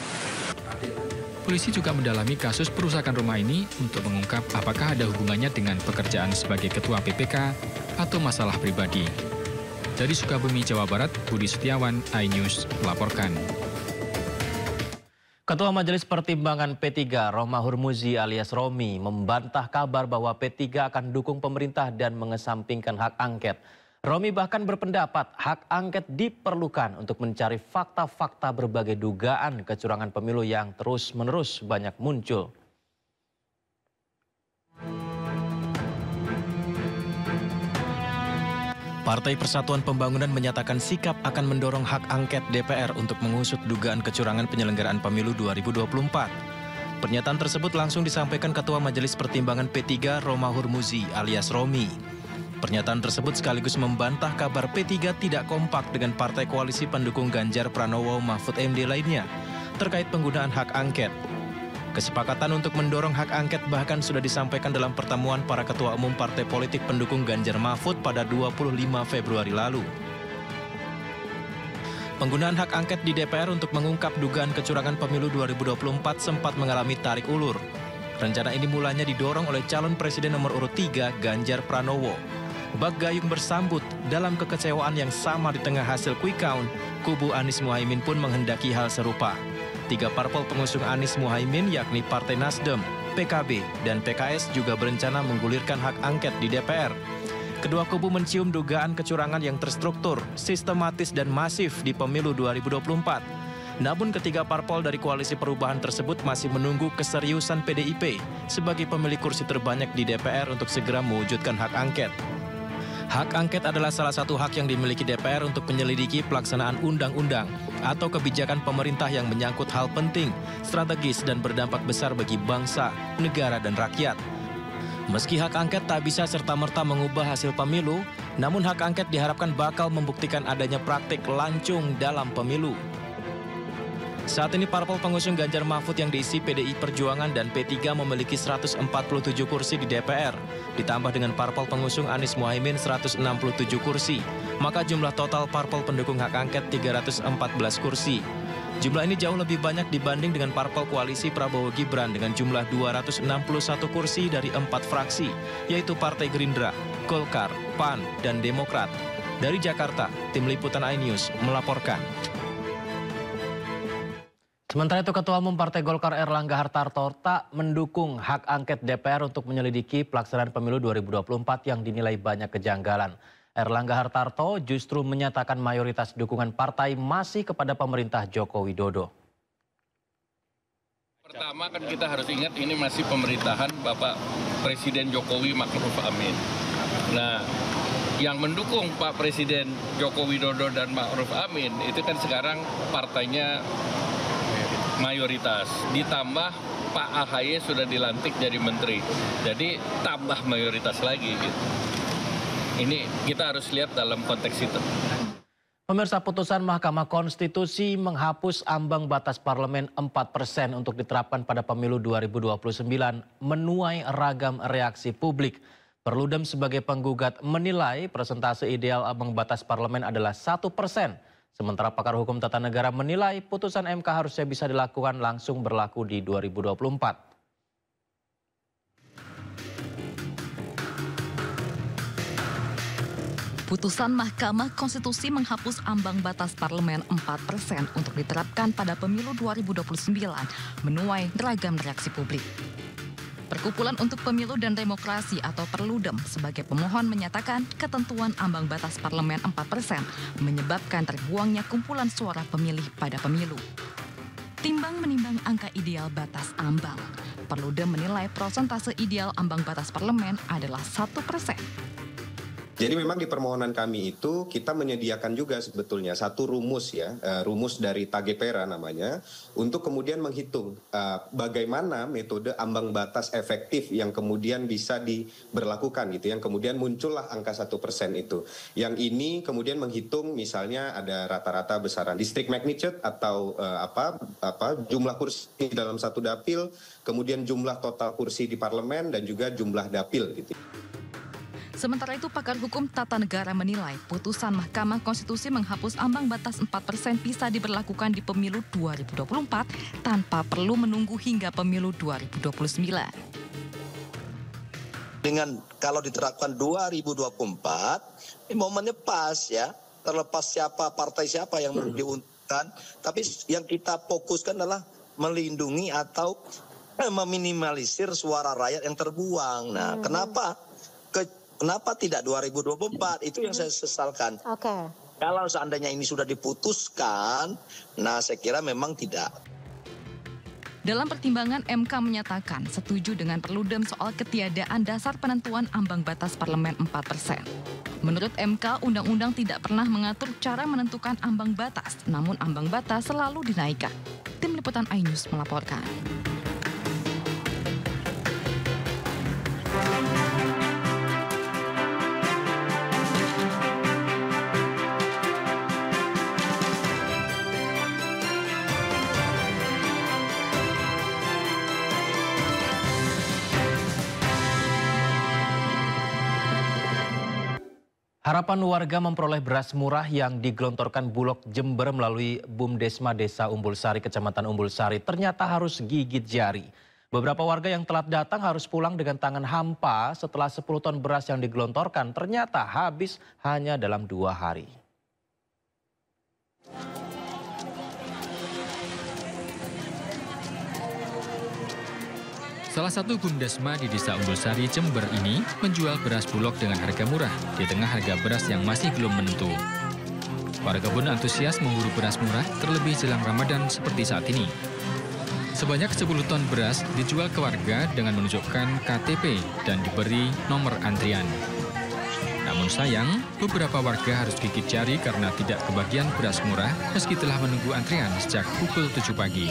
M: Polisi juga mendalami kasus perusakan rumah ini untuk mengungkap apakah ada hubungannya dengan pekerjaan sebagai ketua PPK atau masalah pribadi. Dari Sukabumi, Jawa Barat, Budi Setiawan, iNews melaporkan.
D: Ketua Majelis Pertimbangan P3 Roma Hurmuzi alias Romi membantah kabar bahwa P3 akan dukung pemerintah dan mengesampingkan hak angket. Romi bahkan berpendapat hak angket diperlukan untuk mencari fakta-fakta berbagai dugaan kecurangan pemilu yang terus-menerus banyak muncul.
Q: Partai Persatuan Pembangunan menyatakan sikap akan mendorong hak angket DPR untuk mengusut dugaan kecurangan penyelenggaraan pemilu 2024. Pernyataan tersebut langsung disampaikan Ketua Majelis Pertimbangan P3 Roma Hurmuzi alias Romi. Pernyataan tersebut sekaligus membantah kabar P3 tidak kompak dengan partai koalisi pendukung Ganjar Pranowo Mahfud MD lainnya terkait penggunaan hak angket. Kesepakatan untuk mendorong hak angket bahkan sudah disampaikan dalam pertemuan para ketua umum partai politik pendukung Ganjar Mahfud pada 25 Februari lalu. Penggunaan hak angket di DPR untuk mengungkap dugaan kecurangan pemilu 2024 sempat mengalami tarik ulur. Rencana ini mulanya didorong oleh calon presiden nomor urut 3 Ganjar Pranowo. Bak gayung bersambut dalam kekecewaan yang sama di tengah hasil quick count, kubu Anies Muhaimin pun menghendaki hal serupa. 3 parpol pengusung Anies Muhaimin yakni Partai Nasdem, PKB, dan PKS juga berencana menggulirkan hak angket di DPR. Kedua kubu mencium dugaan kecurangan yang terstruktur, sistematis dan masif di pemilu 2024. Namun ketiga parpol dari koalisi perubahan tersebut masih menunggu keseriusan PDIP sebagai pemilik kursi terbanyak di DPR untuk segera mewujudkan hak angket. Hak angket adalah salah satu hak yang dimiliki DPR untuk menyelidiki pelaksanaan undang-undang atau kebijakan pemerintah yang menyangkut hal penting, strategis, dan berdampak besar bagi bangsa, negara, dan rakyat. Meski hak angket tak bisa serta-merta mengubah hasil pemilu, namun hak angket diharapkan bakal membuktikan adanya praktik lancung dalam pemilu. Saat ini parpol pengusung Ganjar Mahfud yang diisi PDI Perjuangan dan P3 memiliki 147 kursi di DPR, ditambah dengan parpol pengusung Anies Muhaimin 167 kursi, maka jumlah total parpol pendukung hak angket 314 kursi. Jumlah ini jauh lebih banyak dibanding dengan parpol koalisi Prabowo Gibran dengan jumlah 261 kursi dari 4 fraksi, yaitu Partai Gerindra, Golkar, PAN, dan Demokrat. Dari Jakarta, Tim Liputan iNews melaporkan.
D: Sementara itu, Ketua Umum Partai Golkar Erlangga Hartarto tak mendukung hak angket DPR untuk menyelidiki pelaksanaan pemilu 2024 yang dinilai banyak kejanggalan. Erlangga Hartarto justru menyatakan mayoritas dukungan partai masih kepada pemerintah Joko Widodo.
O: Pertama kan kita harus ingat ini masih pemerintahan Bapak Presiden Jokowi Ma'ruf Amin. Nah, yang mendukung Pak Presiden Joko Widodo dan Ma'ruf Amin itu kan sekarang partainya mayoritas. Ditambah Pak AHY sudah dilantik jadi menteri. Jadi tambah mayoritas lagi gitu. Ini kita harus lihat dalam konteks itu.
D: Pemirsa, putusan Mahkamah Konstitusi menghapus ambang batas parlemen 4% untuk diterapkan pada pemilu 2029 menuai ragam reaksi publik. Perludem sebagai penggugat menilai persentase ideal ambang batas parlemen adalah 1%. Sementara pakar hukum tata negara menilai putusan MK harusnya bisa dilakukan langsung berlaku di 2024.
P: Putusan Mahkamah Konstitusi menghapus ambang batas parlemen 4% untuk diterapkan pada pemilu 2029 menuai beragam reaksi publik. Perkumpulan untuk Pemilu dan Demokrasi atau Perludem sebagai pemohon menyatakan ketentuan ambang batas parlemen 4% menyebabkan terbuangnya kumpulan suara pemilih pada pemilu. Timbang menimbang angka ideal batas ambang, Perludem menilai persentase ideal ambang batas parlemen adalah 1%.
R: Jadi memang di permohonan kami itu kita menyediakan juga sebetulnya satu rumus ya, rumus dari Tagepera namanya, untuk kemudian menghitung bagaimana metode ambang batas efektif yang kemudian bisa diberlakukan gitu, yang kemudian muncullah angka 1% itu. Yang ini kemudian menghitung misalnya ada rata-rata besaran district magnitude atau jumlah kursi dalam satu dapil, kemudian jumlah total kursi di parlemen dan juga jumlah dapil gitu.
P: Sementara itu, pakar hukum tata negara menilai putusan Mahkamah Konstitusi menghapus ambang batas 4% bisa diberlakukan di pemilu 2024 tanpa perlu menunggu hingga pemilu 2029.
S: Dengan kalau diterapkan 2024, momennya pas ya, terlepas siapa partai siapa yang diuntungkan, tapi yang kita fokuskan adalah melindungi atau meminimalisir suara rakyat yang terbuang. Nah, Kenapa tidak 2024? Itu yang saya sesalkan. Kalau seandainya ini sudah diputuskan, nah saya kira memang tidak.
P: Dalam pertimbangan, MK menyatakan setuju dengan Perludem soal ketiadaan dasar penentuan ambang batas parlemen 4%. Menurut MK, undang-undang tidak pernah mengatur cara menentukan ambang batas, namun ambang batas selalu dinaikkan. Tim Liputan iNews melaporkan.
D: Harapan warga memperoleh beras murah yang digelontorkan Bulog Jember melalui Bumdesma Desa Umbul Sari, Kecamatan Umbul Sari, ternyata harus gigit jari. Beberapa warga yang telat datang harus pulang dengan tangan hampa setelah 10 ton beras yang digelontorkan ternyata habis hanya dalam 2 hari.
M: Salah satu Bumdesma di Desa Umbul Sari, Jember ini menjual beras Bulog dengan harga murah di tengah harga beras yang masih belum menentu. Warga pun antusias memburu beras murah terlebih jelang Ramadan seperti saat ini. Sebanyak 10 ton beras dijual ke warga dengan menunjukkan KTP dan diberi nomor antrian. Namun sayang, beberapa warga harus gigit jari karena tidak kebagian beras murah meski telah menunggu antrian sejak pukul 7 pagi.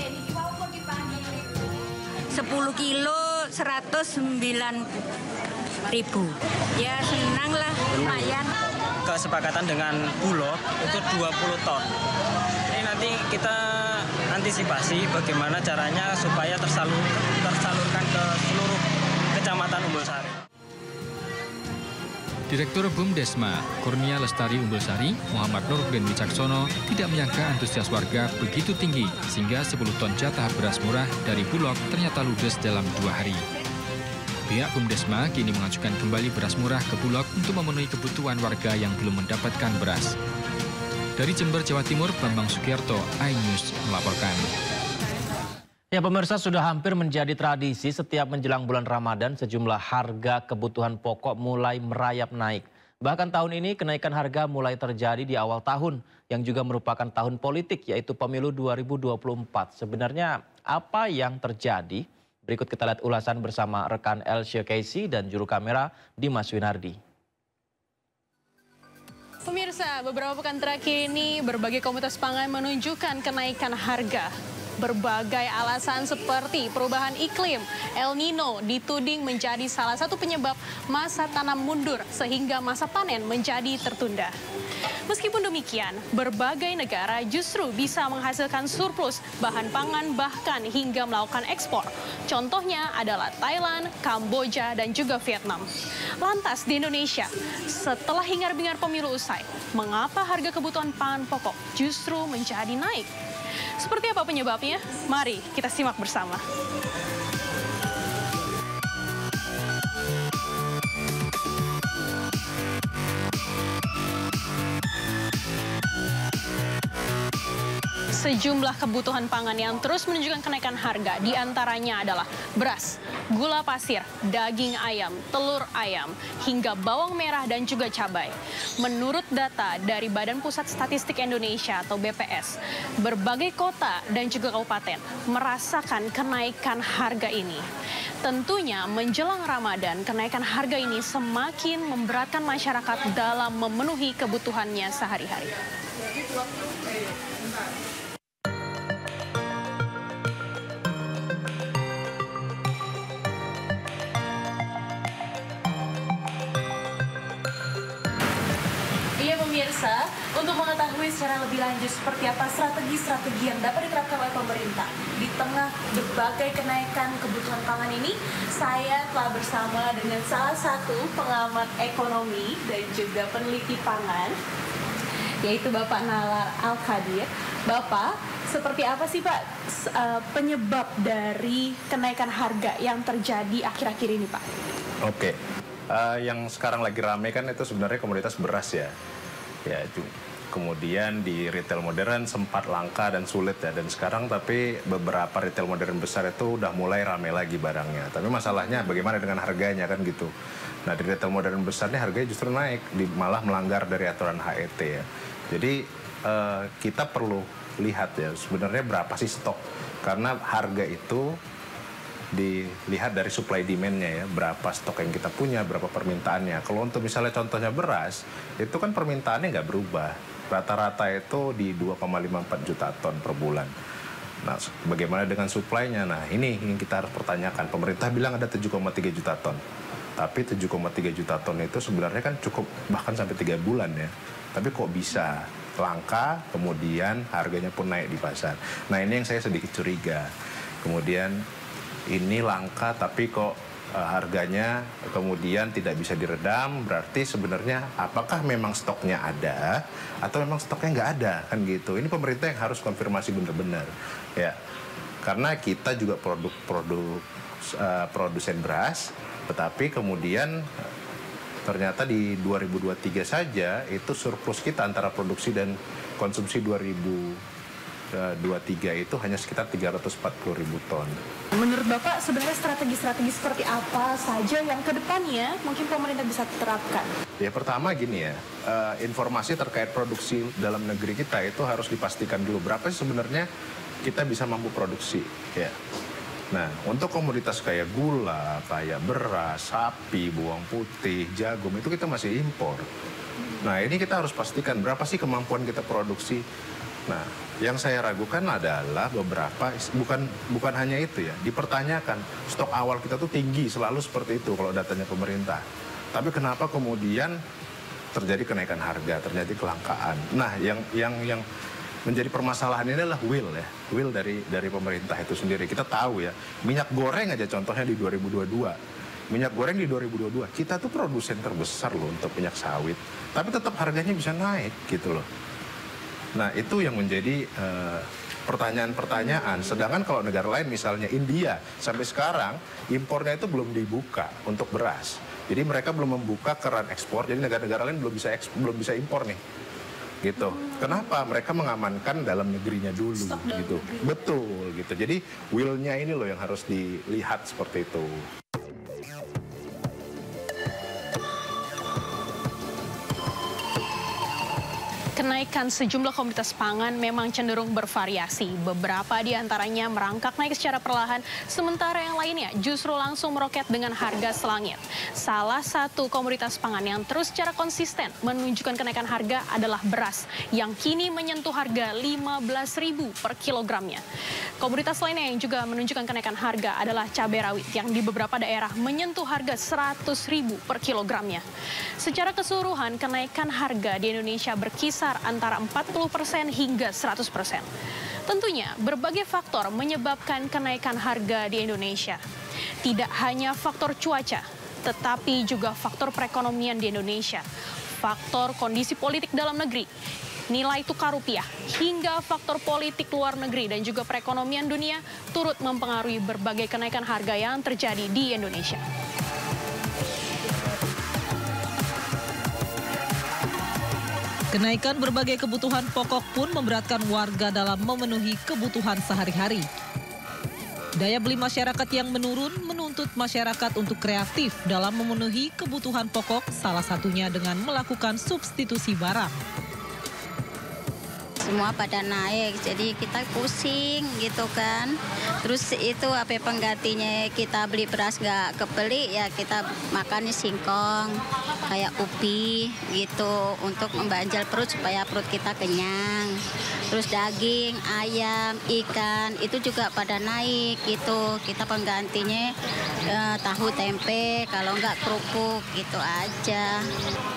U: 10 kilo 109.000. Ya senang lah, lumayan.
C: Kesepakatan dengan Bulog itu 20 ton. Ini nanti kita antisipasi bagaimana caranya supaya tersalurkan ke seluruh Kecamatan Umbul Sari.
M: Direktur Bumdesma, Kurnia Lestari Umbul Sari, Muhammad Nurdin Wicaksono, tidak menyangka antusias warga begitu tinggi sehingga 10 ton jatah beras murah dari Bulog ternyata ludes dalam 2 hari. Pihak Bumdesma kini mengajukan kembali beras murah ke Bulog untuk memenuhi kebutuhan warga yang belum mendapatkan beras. Dari Jember, Jawa Timur, Bambang Sugiarto, iNews melaporkan.
D: Ya pemirsa, sudah hampir menjadi tradisi setiap menjelang bulan Ramadan sejumlah harga kebutuhan pokok mulai merayap naik. Bahkan tahun ini kenaikan harga mulai terjadi di awal tahun yang juga merupakan tahun politik yaitu pemilu 2024. Sebenarnya apa yang terjadi? Berikut kita lihat ulasan bersama rekan Elsie Casey dan juru kamera Dimas Winardi.
E: pemirsa, beberapa pekan terakhir ini berbagai komoditas pangan menunjukkan kenaikan harga. Berbagai alasan seperti perubahan iklim, El Nino dituding menjadi salah satu penyebab masa tanam mundur sehingga masa panen menjadi tertunda. Meskipun demikian, berbagai negara justru bisa menghasilkan surplus bahan pangan bahkan hingga melakukan ekspor. Contohnya adalah Thailand, Kamboja, dan juga Vietnam. Lantas di Indonesia, setelah hingar-bingar pemilu usai, mengapa harga kebutuhan pangan pokok justru menjadi naik? Seperti apa penyebabnya? Mari kita simak bersama. Sejumlah kebutuhan pangan yang terus menunjukkan kenaikan harga, diantaranya adalah beras, gula pasir, daging ayam, telur ayam, hingga bawang merah dan juga cabai. Menurut data dari Badan Pusat Statistik Indonesia atau BPS, berbagai kota dan juga kabupaten merasakan kenaikan harga ini. Tentunya menjelang Ramadan, kenaikan harga ini semakin memberatkan masyarakat dalam memenuhi kebutuhannya sehari-hari. Pemirsa, untuk mengetahui secara lebih lanjut seperti apa strategi-strategi yang dapat diterapkan oleh pemerintah di tengah berbagai kenaikan kebutuhan pangan ini, saya telah bersama dengan salah satu pengamat ekonomi dan juga peneliti pangan, yaitu Bapak Nalar Al-Qadir. Bapak, seperti apa sih Pak penyebab dari kenaikan harga yang terjadi akhir-akhir ini Pak?
G: Oke, yang sekarang lagi rame kan itu sebenarnya komoditas beras ya. Ya, kemudian di retail modern sempat langka dan sulit ya, dan sekarang tapi beberapa retail modern besar itu udah mulai ramai lagi barangnya. Tapi masalahnya bagaimana dengan harganya kan gitu. Nah, di retail modern besarnya harganya justru naik, malah melanggar dari aturan HET ya. Jadi kita perlu lihat ya sebenarnya berapa sih stok, karena harga itu dilihat dari supply demand-nya ya, berapa stok yang kita punya, berapa permintaannya. Kalau untuk misalnya contohnya beras, itu kan permintaannya nggak berubah. Rata-rata itu di 2,54 juta ton per bulan. Nah, bagaimana dengan supply-nya? Nah, ini yang kita harus pertanyakan. Pemerintah bilang ada 7,3 juta ton. Tapi 7,3 juta ton itu sebenarnya kan cukup bahkan sampai 3 bulan ya. Tapi kok bisa langka, kemudian harganya pun naik di pasar. Nah, ini yang saya sedikit curiga. Kemudian ini langka tapi kok harganya kemudian tidak bisa diredam, berarti sebenarnya apakah memang stoknya ada atau memang stoknya nggak ada kan gitu. Ini pemerintah yang harus konfirmasi benar-benar ya, karena kita juga produsen beras, tetapi kemudian ternyata di 2023 saja itu surplus kita antara produksi dan konsumsi 2023 itu hanya sekitar 340.000 ton.
E: Menurut Bapak sebenarnya strategi-strategi seperti apa saja yang ke depannya mungkin pemerintah bisa terapkan?
G: Ya pertama gini ya, informasi terkait produksi dalam negeri kita itu harus dipastikan dulu berapa sih sebenarnya kita bisa mampu produksi ya. Nah, untuk komoditas kayak gula, kayak beras, sapi, bawang putih, jagung itu kita masih impor. Nah, ini kita harus pastikan berapa sih kemampuan kita produksi. Nah, yang saya ragukan adalah beberapa, bukan hanya itu ya, dipertanyakan stok awal kita tuh tinggi, selalu seperti itu kalau datanya pemerintah. Tapi kenapa kemudian terjadi kenaikan harga, terjadi kelangkaan. Nah, yang menjadi permasalahan ini adalah will dari pemerintah itu sendiri. Kita tahu ya, minyak goreng aja contohnya di 2022. Minyak goreng di 2022, kita tuh produsen terbesar loh untuk minyak sawit. Tapi tetap harganya bisa naik gitu loh. Nah, itu yang menjadi pertanyaan-pertanyaan. Sedangkan kalau negara lain misalnya India, sampai sekarang impornya itu belum dibuka untuk beras. Jadi mereka belum membuka keran ekspor, jadi negara-negara lain belum bisa impor nih. Gitu. Kenapa? Mereka mengamankan dalam negerinya dulu gitu. Betul gitu. Jadi will-nya ini loh yang harus dilihat seperti itu.
E: kenaikan sejumlah komoditas pangan memang cenderung bervariasi. Beberapa di antaranya merangkak naik secara perlahan, sementara yang lainnya justru langsung meroket dengan harga selangit. Salah satu komoditas pangan yang terus secara konsisten menunjukkan kenaikan harga adalah beras, yang kini menyentuh harga Rp15.000 per kilogramnya. Komoditas lainnya yang juga menunjukkan kenaikan harga adalah cabai rawit, yang di beberapa daerah menyentuh harga Rp100.000 per kilogramnya. Secara keseluruhan, kenaikan harga di Indonesia berkisar antara 40% hingga 100%. Tentunya, berbagai faktor menyebabkan kenaikan harga di Indonesia. Tidak hanya faktor cuaca, tetapi juga faktor perekonomian di Indonesia, faktor kondisi politik dalam negeri, nilai tukar rupiah, hingga faktor politik luar negeri dan juga perekonomian dunia turut mempengaruhi berbagai kenaikan harga yang terjadi di Indonesia.
B: Kenaikan berbagai kebutuhan pokok pun memberatkan warga dalam memenuhi kebutuhan sehari-hari. Daya beli masyarakat yang menurun menuntut masyarakat untuk kreatif dalam memenuhi kebutuhan pokok, salah satunya dengan melakukan substitusi barang.
U: Semua pada naik, jadi kita pusing gitu kan. Terus itu apa penggantinya, kita beli beras nggak kebeli, ya kita makannya singkong, kayak ubi gitu, untuk membanjal perut supaya perut kita kenyang. Terus daging, ayam, ikan, itu juga pada naik gitu. Kita penggantinya tahu tempe, kalau nggak kerupuk gitu aja.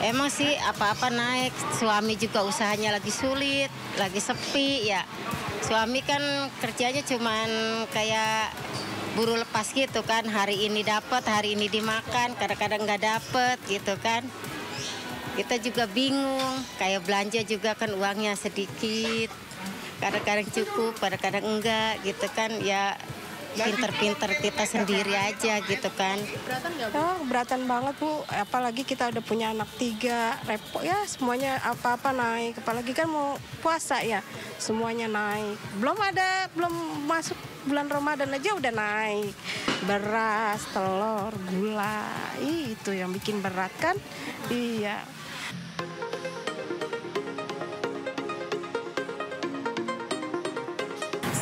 T: Emang sih apa-apa naik, suami juga usahanya lagi sulit, lagi sepi ya. Suami kan kerjanya cuman kayak buru lepas gitu kan, hari ini dapat, hari ini dimakan, kadang-kadang nggak dapet gitu kan. Kita juga bingung, kayak belanja juga kan uangnya sedikit, kadang-kadang cukup, kadang-kadang enggak gitu kan, ya pinter-pinter kita sendiri aja gitu kan.
V: Keberatan nggak, Bu? Oh, keberatan banget, Bu. Apalagi kita udah punya anak 3, repot ya, semuanya apa-apa naik. Apalagi kan mau puasa ya, semuanya naik. Belum masuk bulan Ramadan aja udah naik. Beras, telur, gula, itu yang bikin berat kan? Iya.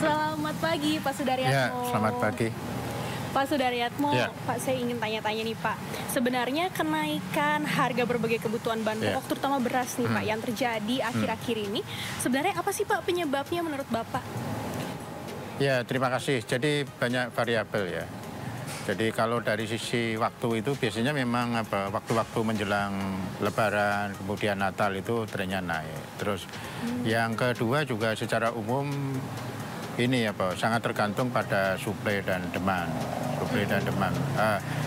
E: Selamat pagi, Pak Sudaryatmo.
G: Ya, selamat pagi.
E: Pak Sudaryatmo,
G: ya.
E: Pak, saya ingin tanya-tanya nih, Pak. Sebenarnya kenaikan harga berbagai kebutuhan bahan pokok, terutama beras nih, Pak, yang terjadi akhir-akhir ini, sebenarnya apa sih, Pak, penyebabnya menurut Bapak?
G: Ya, terima kasih. Jadi banyak variabel ya. Jadi kalau dari sisi waktu itu biasanya memang waktu-waktu menjelang Lebaran, kemudian Natal itu trennya naik. Terus yang kedua juga secara umum ini sangat tergantung pada suplai dan demand.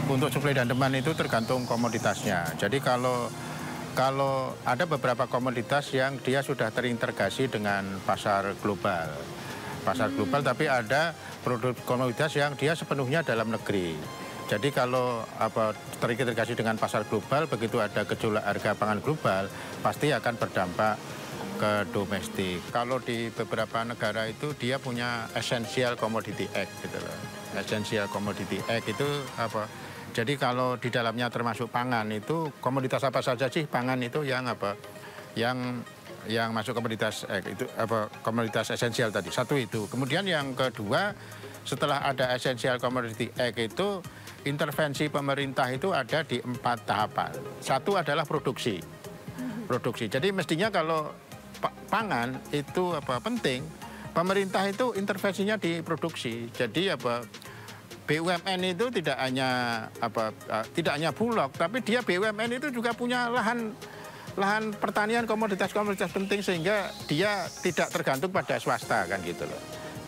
G: Untuk suplai dan demand itu tergantung komoditasnya. Jadi kalau ada beberapa komoditas yang dia sudah terintegrasi dengan pasar global, tapi ada produk komoditas yang dia sepenuhnya dalam negeri. Jadi kalau terintegrasi dengan pasar global, begitu ada gejolak harga pangan global, pasti akan berdampak ke domestik. Kalau di beberapa negara itu dia punya Essential Commodity Act gitu loh. Essential Commodity Act itu Jadi kalau di dalamnya termasuk pangan itu komoditas apa saja sih pangan itu yang yang masuk komoditas itu komoditas esensial tadi. Satu itu. Kemudian yang kedua, setelah ada Essential Commodity Act itu intervensi pemerintah itu ada di 4 tahapan. Satu adalah produksi. Jadi mestinya kalau pangan itu penting, pemerintah itu intervensinya di produksi. Jadi BUMN itu tidak hanya Bulog, tapi dia BUMN itu juga punya lahan pertanian komoditas-komoditas penting sehingga dia tidak tergantung pada swasta kan gitu loh.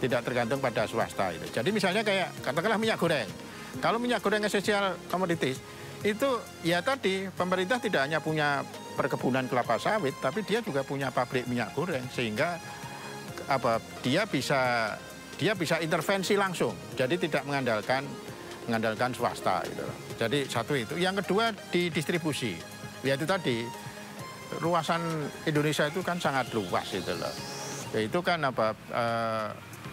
G: Tidak tergantung pada swasta itu. Jadi misalnya kayak katakanlah minyak goreng. Kalau minyak goreng essential commodities itu ya tadi pemerintah tidak hanya punya perkebunan kelapa sawit, tapi dia juga punya pabrik minyak goreng sehingga dia bisa intervensi langsung. Jadi tidak mengandalkan swasta gitu. Jadi satu itu. Yang kedua di distribusi. Yaitu tadi luasan Indonesia itu kan sangat luas gitu loh. Itu kan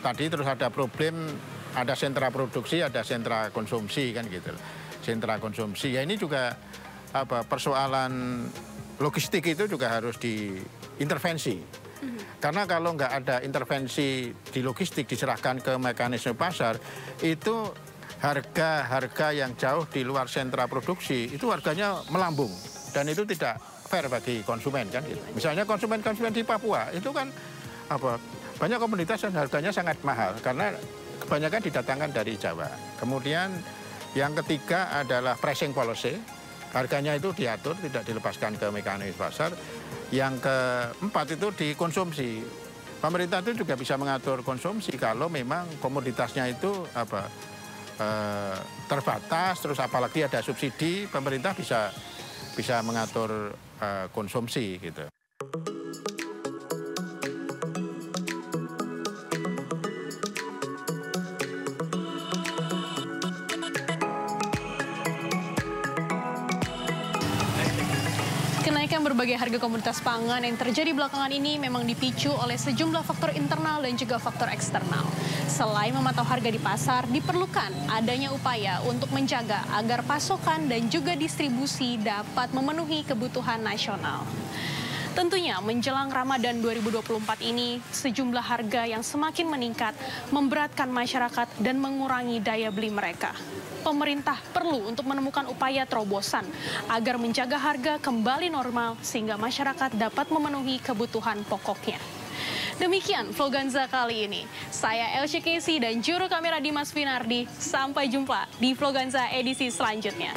G: tadi terus ada problem, ada sentra produksi, ada sentra konsumsi kan gitu loh. Sentra konsumsi. Ya ini juga persoalan
F: logistik itu juga harus diintervensi. Karena kalau nggak ada intervensi di logistik diserahkan ke mekanisme pasar, itu harga-harga yang jauh di luar sentra produksi itu harganya melambung dan itu tidak fair bagi konsumen kan gitu. Misalnya konsumen-konsumen di Papua itu kan banyak komoditas yang harganya sangat mahal karena kebanyakan didatangkan dari Jawa. Kemudian yang ketiga adalah pricing policy, harganya itu diatur tidak dilepaskan ke mekanisme pasar. Yang keempat itu dikonsumsi. Pemerintah itu juga bisa mengatur konsumsi kalau memang komoditasnya itu terbatas, terus apalagi ada subsidi, pemerintah bisa mengatur konsumsi gitu.
E: Kenaikan berbagai harga komoditas pangan yang terjadi belakangan ini memang dipicu oleh sejumlah faktor internal dan juga faktor eksternal. Selain memantau harga di pasar, diperlukan adanya upaya untuk menjaga agar pasokan dan juga distribusi dapat memenuhi kebutuhan nasional. Tentunya menjelang Ramadan 2024 ini, sejumlah harga yang semakin meningkat memberatkan masyarakat dan mengurangi daya beli mereka. Pemerintah perlu untuk menemukan upaya terobosan agar menjaga harga kembali normal sehingga masyarakat dapat memenuhi kebutuhan pokoknya. Demikian Vloganza kali ini. Saya Elsie Casey dan juru kamera Dimas Finardi. Sampai jumpa di Vloganza edisi selanjutnya.